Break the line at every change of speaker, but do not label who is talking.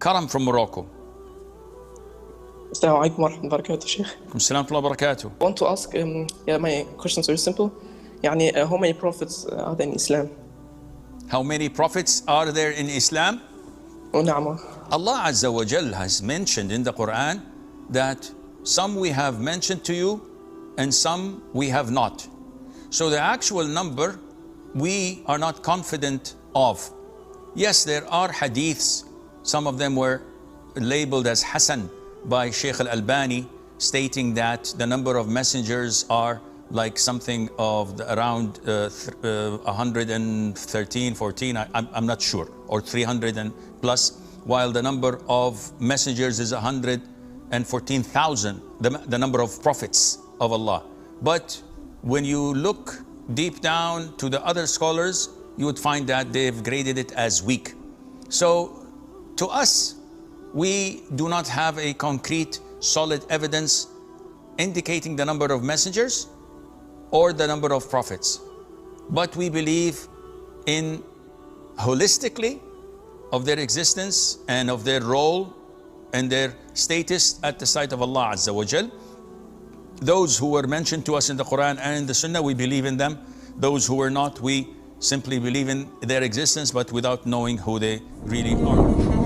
Karam from Morocco.
Assalamu alaikum wa rahmatullahi wa barakatuh, Sheikh.
Assalamu alaikum wa barakatuh.
I want to ask, my questions are simple. How many prophets are there in Islam?
How many prophets are there in Islam?
Na'am.
Allah Azza wa Jal has mentioned in the Qur'an that some we have mentioned to you and some we have not. So the actual number we are not confident of. Yes, there are hadiths. Some of them were labeled as Hasan by Sheikh al-Albani, stating that the number of messengers are like something of around 113, 14, I'm not sure, or 300 and plus, while the number of messengers is 114,000, the number of prophets of Allah. But when you look deep down to the other scholars, you would find that they've graded it as weak. So to us, we do not have a concrete, solid evidence indicating the number of messengers or the number of prophets. But we believe in holistically of their existence and of their role and their status at the sight of Allah Azza wa Jal. Those who were mentioned to us in the Qur'an and in the Sunnah, we believe in them. Those who were not, we simply believe in their existence, but without knowing who they really are.